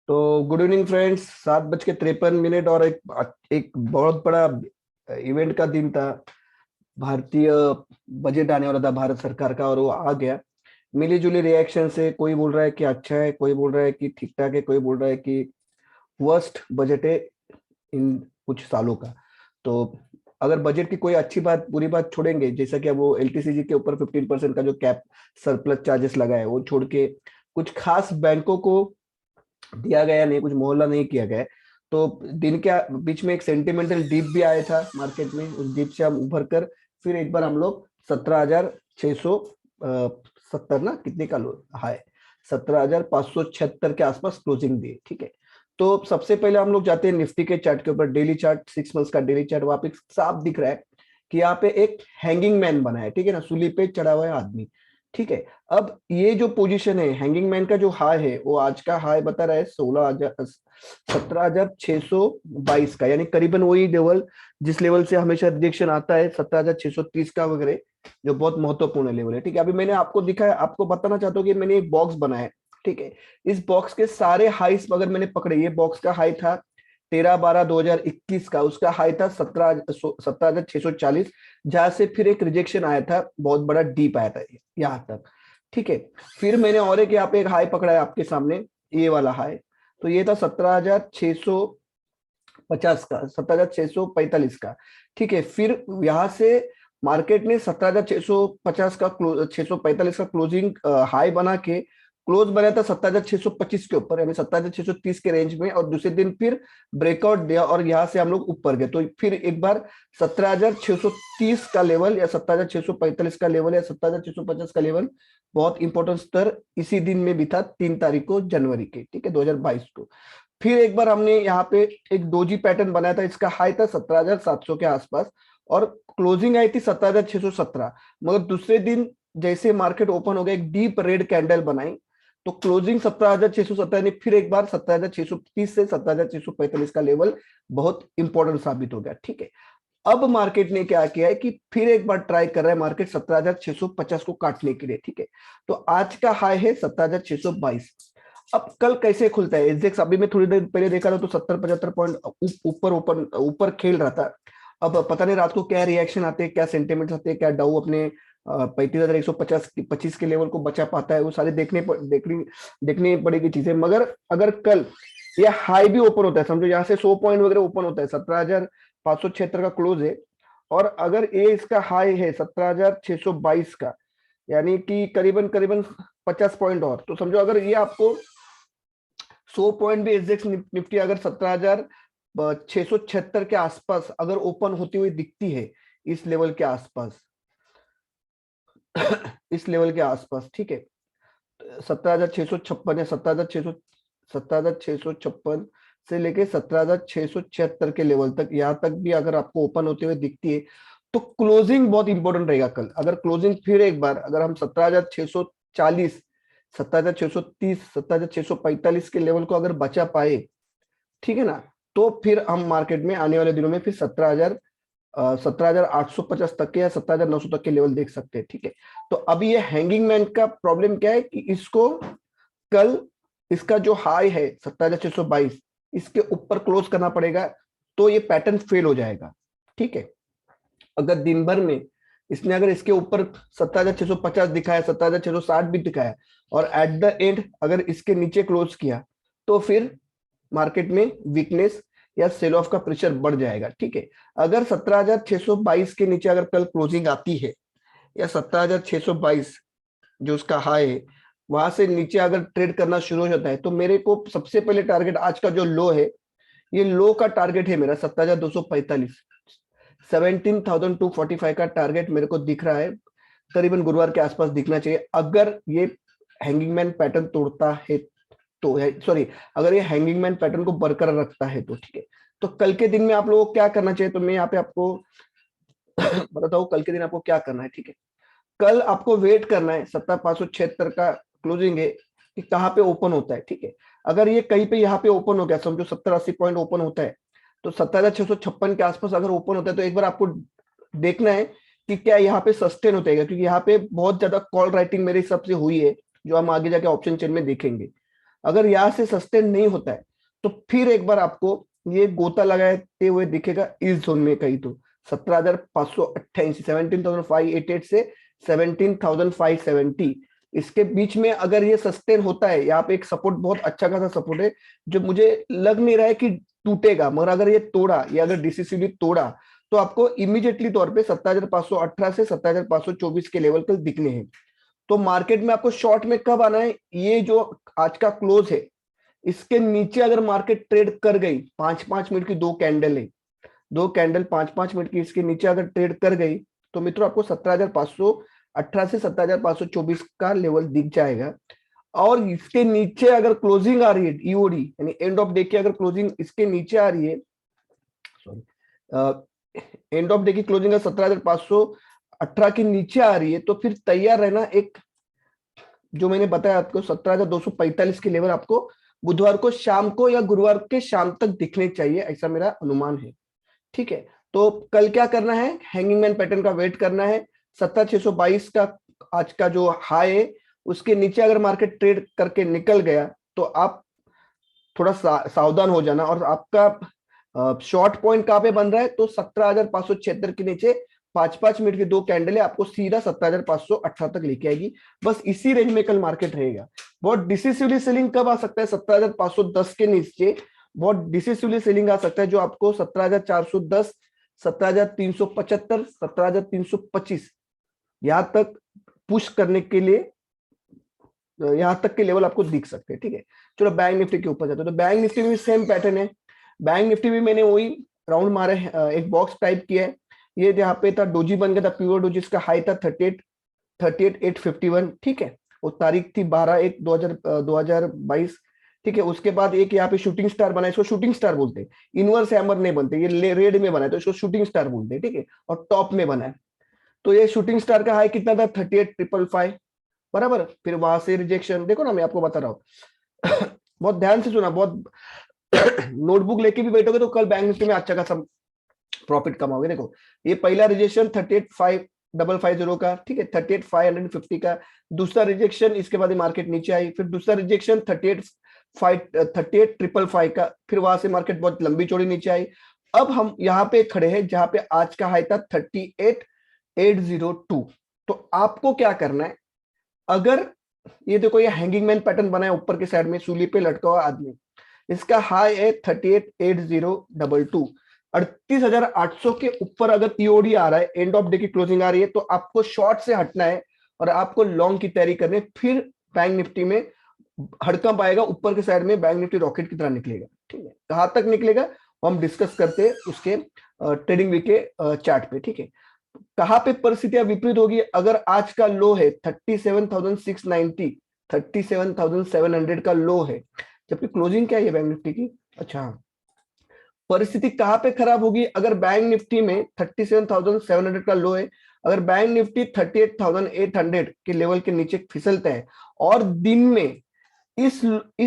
तो good evening friends. 7:53 और एक बहुत बड़ा इवेंट का दिन था। भारतीय बजट आने वाला था भारत सरकार का और वो आ गया। मिली जुली रिएक्शन से कोई बोल रहा है कि अच्छा है, कोई बोल रहा है कि ठीक ठाक है, कोई बोल रहा है कि वर्स्ट बजट है इन कुछ सालों का। तो अगर बजट की कोई अच्छी बात बुरी बात छोड़ेंगे, जैसा कि अब वो एलटीसीजी के ऊपर 15% का जो कैप सरप्लस चार्जेस लगा है वो छोड़ के कुछ खास बैंकों को दिया गया नहीं, कुछ मोहल्ला नहीं किया गया है। तो दिन के बीच में एक सेंटिमेंटल डिप भी आया था मार्केट में। उस डिप से हम उभर कर फिर एक बार हम लोग 17,670 ना कितने का हाई 17,576 के आसपास क्लोजिंग दी। ठीक है। तो सबसे पहले हम लोग जाते हैं निफ्टी के चार्ट के ऊपर। डेली चार्ट, 6 मंथ्स का डेली चार्ट, वहां पे साफ दिख रहा है कि यहाँ पे एक हैंगिंग मैन बना है। ठीक है ना, सूली पे चढ़ा हुआ है आदमी। ठीक है। अब ये जो पोजीशन है हैंगिंग मैन का, जो हाई है वो आज का हाई बता रहा है 17,622 का, यानी करीबन वही लेवल जिस लेवल से हमेशा रिजेक्शन आता है 17,630 का वगैरह, जो बहुत महत्वपूर्ण लेवल है। ठीक है। अभी मैंने आपको दिखाया, आपको बताना चाहता हूँ कि मैंने एक बॉक्स बनाया है। ठीक है। इस बॉक्स के सारे हाइस अगर मैंने पकड़े, ये बॉक्स का हाई था 13/12/2021 का, उसका हाई था 17,640, जहां से फिर एक रिजेक्शन आया था, बहुत बड़ा डीप आया था यहां तक। ठीक है। फिर मैंने और एक यहाँ पे एक हाई पकड़ा है आपके सामने, ये वाला हाई। तो ये था 17,650 का, 17,645 का। ठीक है। फिर यहां से मार्केट ने 17,650 का 645 का क्लोजिंग हाई बना के क्लोज बनाया था 17,625 के ऊपर, यानी 17,630 के रेंज में, और दूसरे दिन फिर ब्रेकआउट दिया और यहाँ से हम लोग ऊपर गए। तो फिर एक बार 17,630 का लेवल या 17,645 का लेवल या 17,650 का लेवल, बहुत इंपॉर्टेंट स्तर इसी दिन में भी था, 3 तारीख को जनवरी के, ठीक है, 2022 को। फिर एक बार हमने यहाँ पे एक डोजी पैटर्न बनाया था। इसका हाई था 17,700 के आसपास और क्लोजिंग आई थी 17,617। मगर दूसरे दिन जैसे मार्केट ओपन हो गया, एक डीप रेड कैंडल बनाई, तो क्लोजिंग 17,617, यानी फिर एक बार 17,630 से 17,645 का लेवल बहुत इंपॉर्टेंट साबित हो गया। ठीक है। अब मार्केट ने क्या किया है कि फिर एक बार ट्राई कर रहा है मार्केट 17,650 को काटने के लिए। ठीक है। तो आज का हाई है 17,622। अब कल कैसे खुलता है एसजेक्स? अभी मैं थोड़ी देर पहले देखा था तो 70-75 पॉइंट ऊपर ऊपर ऊपर खेल रहा था। अब पता नहीं रात को क्या रिएक्शन आते हैं, क्या सेंटिमेंट्स आते हैं, क्या डाउ अपने 35,150 के लेवल को बचा पाता है, वो सारे देखनी पड़ेगी चीजें। मगर अगर कल ये हाई भी ओपन होता है, समझो यहाँ से 100 पॉइंट वगैरह ओपन होता है, 17,576 का क्लोज है, और अगर ये इसका हाई है 17,622 का, यानी कि करीबन करीबन 50 पॉइंट और, तो समझो अगर ये आपको 100 पॉइंट भी एसजेक्स निफ्टी अगर 17,676 के आसपास अगर ओपन होती हुई दिखती है, इस लेवल के आसपास इस लेवल के आसपास, ठीक है, 17,656 या 17,656 से लेके 17,676 के लेवल तक, यहां तक भी अगर आपको ओपन होते हुए दिखती है, तो क्लोजिंग बहुत इंपॉर्टेंट रहेगा कल। अगर क्लोजिंग फिर एक बार अगर हम 17,640, 17,630, 17,645 के लेवल को अगर बचा पाए, ठीक है ना, तो फिर हम मार्केट में आने वाले दिनों में फिर 17,850 तक के या 17,900 तक के लेवल देख सकते हैं। ठीक है। तो अभी ये हैंगिंग मैन का प्रॉब्लम क्या है कि इसको कल इसका जो हाई है 17,622, इसके ऊपर क्लोज करना पड़ेगा, तो ये पैटर्न फेल हो जाएगा। ठीक है। अगर दिन भर में इसने अगर इसके ऊपर 17,650 दिखाया, 17,660 भी दिखाया, और एट द एंड अगर इसके नीचे क्लोज किया, तो फिर मार्केट में वीकनेस या सेल ऑफ का प्रेशर बढ़ जाएगा। ठीक है। अगर 17,622 के नीचे अगर कल क्लोजिंग आती है, या 17,622 जो उसका हाई है वहां से नीचे अगर ट्रेड करना शुरू हो जाता है, तो मेरे को सबसे पहले टारगेट, आज का जो लो है, ये लो का टारगेट है मेरा 17,245, 17,245 का टारगेट मेरे को दिख रहा है, करीबन गुरुवार के आसपास दिखना चाहिए, अगर ये हैंगिंग मैन पैटर्न तोड़ता है तो, सॉरी, अगर ये हैंगिंग मैन पैटर्न को बरकरार रखता है तो। ठीक है। तो कल के दिन में आप लोगों को क्या करना चाहिए, तो मैं यहाँ पे आपको बताता हूँ कल के दिन आपको क्या करना है। ठीक है। कल आपको वेट करना है, 17,576 का क्लोजिंग है कि कहाँ पे ओपन होता है। ठीक है। अगर ये कहीं पे यहाँ पे ओपन हो गया, समझो 70-80 पॉइंट ओपन होता है, तो 17,656 के आसपास अगर ओपन होता है, तो एक बार आपको देखना है कि क्या यहाँ पे सस्टेन होता है, क्योंकि यहाँ पे बहुत ज्यादा कॉल राइटिंग मेरे हिसाब से हुई है, जो हम आगे जाके ऑप्शन चेन में देखेंगे। अगर यहाँ से सस्टेन नहीं होता है तो फिर एक बार आपको ये गोता लगाते हुए दिखेगा इस जोन में कहीं, तो 17,588, 17,588 से 17,570, इसके बीच में अगर ये सस्टेन होता है, यहाँ पे एक सपोर्ट बहुत अच्छा खासा सपोर्ट है जो मुझे लग नहीं रहा है कि टूटेगा, मगर अगर ये तोड़ा, ये अगर डिसिसिवली तोड़ा तो आपको इमीडिएटली तौर पे 17,518 से 17,524 के लेवल कल दिखने हैं। तो मार्केट में आपको शॉर्ट में कब आना है, ये जो आज का क्लोज है इसके नीचे अगर मार्केट ट्रेड कर गई, 5-5 मिनट की दो कैंडल है, दो कैंडल 5-5 मिनट की, इसके नीचे अगर ट्रेड कर गई तो मित्रों आपको 17,518 से 17,524 का लेवल दिख जाएगा। और इसके नीचे अगर क्लोजिंग आ रही है ईओडी यानी एंड ऑफ डे की अगर क्लोजिंग इसके नीचे आ रही है, सॉरी एंड ऑफ डे की क्लोजिंग 17,518 के नीचे आ रही है, तो फिर तैयार रहना, एक जो मैंने बताया आपको 17,245 के लेवल आपको बुधवार को शाम को या गुरुवार के शाम तक दिखने चाहिए, ऐसा मेरा अनुमान है। ठीक है, तो कल क्या करना है, हैंगिंग मैन पैटर्न का वेट करना है। 17,622 का आज का जो हाई है उसके नीचे अगर मार्केट ट्रेड करके निकल गया तो आप थोड़ा सावधान हो जाना, और आपका शॉर्ट पॉइंट कहां पे बन रहा है, तो 17,576 के नीचे 5-5 मिनट की दो कैंडल है आपको सीधा 17,518 तक लेके आएगी। बस इसी रेंज में कल मार्केट रहेगा। बहुत डिसिसिवली सेलिंग कब आ सकता है, 17,510 के नीचे बहुत डिसिसिवली सेलिंग आ सकता है, जो आपको 17,410, 17,375, 17,325 यहां तक पुश करने के लिए, यहां तक के लेवल आपको दिख सकते हैं। ठीक है, चलो बैंक निफ्टी के ऊपर जाते हैं। तो बैंक निफ्टी में भी सेम पैटर्न है। बैंक निफ्टी भी मैंने वही राउंड मारे, एक बॉक्स टाइप किया है। ये जहाँ पे था डोजी बन गया था, प्योर डोजी, इसका हाई था 38,851। ठीक है, वो तारीख थी 12/1/2022। ठीक है, उसके बाद एक यहाँ पे शूटिंग स्टार बना, इसको शूटिंग स्टार बोलते हैं, इनवर्स हैमर नहीं बनते, ये रेड में बना है तो इसको शूटिंग स्टार बोलते हैं। ठीक है, और टॉप में बना है। तो ये शूटिंग स्टार का हाई कितना था, 38,555 बराबर। फिर वहां से रिजेक्शन, देखो ना मैं आपको बता रहा हूँ बहुत ध्यान से सुना, बहुत नोटबुक लेके भी बैठोगे तो कल बैंक निफ्टी में अच्छा खासा प्रॉफिट कमाओगे। देखो ये पहला रिजेक्शन 38,550 का, ठीक है, 38,550 का, दूसरा रिजेक्शन, इसके बाद मार्केट नीचे आई, फिर दूसरा रिजेक्शन 38,555 का, फिर वहां से मार्केट बहुत लंबी चौड़ी नीचे आई। अब हम यहाँ पे खड़े हैं जहां पे आज का हाई था 38,802। तो आपको क्या करना है, अगर ये देखो ये हैंगिंग मैन पैटर्न बना है ऊपर के साइड में, सूली पे लटका हुआ आदमी, इसका हाई है 38,802। 38,800 के ऊपर अगर ईओडी आ रहा है, एंड ऑफ डे की क्लोजिंग आ रही है, तो आपको शॉर्ट से हटना है और आपको लॉन्ग की तैयारी करनी है। फिर बैंक निफ्टी में हड़कंप आएगा, ऊपर के साइड में बैंक निफ्टी रॉकेट की तरह निकलेगा। ठीक है, कहां तक निकलेगा हम डिस्कस करते हैं उसके ट्रेडिंग वीक के चार्ट पे। ठीक है, कहां पे परिस्थितियां विपरीत होगी, अगर आज का लो है 37,690, 37,700 का लो है, जबकि क्लोजिंग क्या है बैंक निफ्टी की। अच्छा, परिस्थिति कहां पे खराब होगी, अगर बैंक निफ्टी में 37,700 का लो है, अगर बैंक निफ्टी 38,800 के लेवल के नीचे फिसलता है और दिन में इस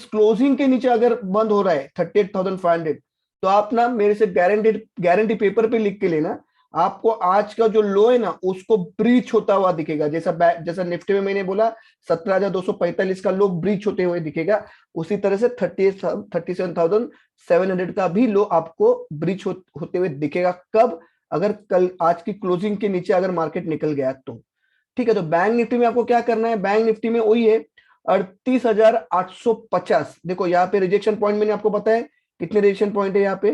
क्लोजिंग के नीचे अगर बंद हो रहा है 38,500, तो आप ना मेरे से गारंटी पेपर पे लिख के लेना, आपको आज का जो लो है ना उसको ब्रीच होता हुआ दिखेगा। जैसा निफ्टी में मैंने बोला 17,245 का लो ब्रीच होते हुए दिखेगा, उसी तरह से 37,700 का भी लो आपको ब्रीच होते हुए दिखेगा। कब, अगर कल आज की क्लोजिंग के नीचे अगर मार्केट निकल गया तो। ठीक है, तो बैंक निफ्टी में आपको क्या करना है, बैंक निफ्टी में वही है 38,850। देखो यहाँ पे रिजेक्शन पॉइंट मैंने आपको बताया कितने रिजेक्शन पॉइंट है यहाँ पे,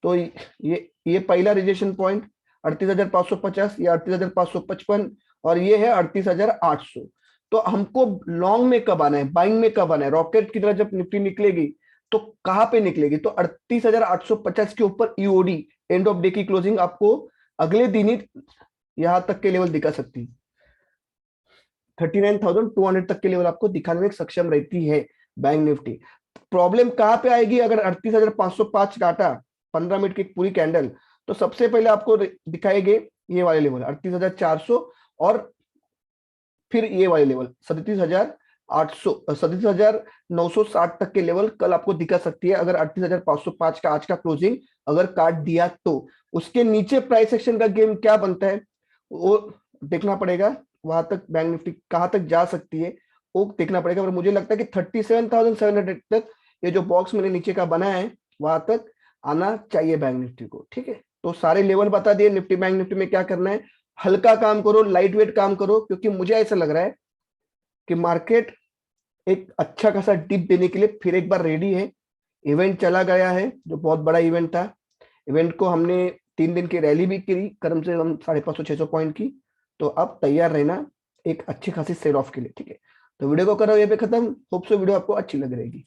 तो ये पहला रिजेक्शन पॉइंट 38,550, या 38,555, और ये है 38,800। तो हमको लॉन्ग में कब आना है, बाइंग में कब आना है, रॉकेट की तरह जब निफ्टी निकलेगी तो कहां पे निकलेगी, तो 38,850 के ऊपर ईओडी एंड ऑफ डे की क्लोजिंग आपको अगले दिन ही यहां तक के लेवल दिखा सकती है, 39,200 तक के लेवल आपको दिखाने में सक्षम रहती है बैंक निफ्टी। प्रॉब्लम कहां पे आएगी, अगर 38,505 काटा 15 मिनट की पूरी कैंडल, तो सबसे पहले आपको दिखाएंगे ये वाले लेवल 38,400, और फिर ये वाले लेवल 37,800, 37,960 तक के लेवल कल आपको दिखा सकती है, अगर 38,505 का आज का क्लोजिंग अगर काट दिया तो। उसके नीचे प्राइस एक्शन का गेम क्या बनता है वो देखना पड़ेगा, वहां तक बैंक निफ्टी कहां तक जा सकती है वो देखना पड़ेगा। और मुझे लगता है कि 37,700 तक ये जो बॉक्स मैंने नीचे का बनाया है वहां तक आना चाहिए बैंक निफ्टी को। ठीक है, तो सारे लेवल बता दिए। निफ्टी बैंक निफ्टी में क्या करना है, हल्का काम करो, लाइट वेट काम करो, क्योंकि मुझे ऐसा लग रहा है कि मार्केट एक अच्छा खासा डिप देने के लिए फिर एक बार रेडी है। इवेंट चला गया है जो बहुत बड़ा इवेंट था, इवेंट को हमने 3 दिन की रैली भी करी कम से कम 550-600 पॉइंट की। तो अब तैयार रहना एक अच्छी खासी सेल ऑफ के लिए। ठीक है, तो वीडियो को करो ये पे खत्म। होप सो वीडियो आपको अच्छी लग रहेगी।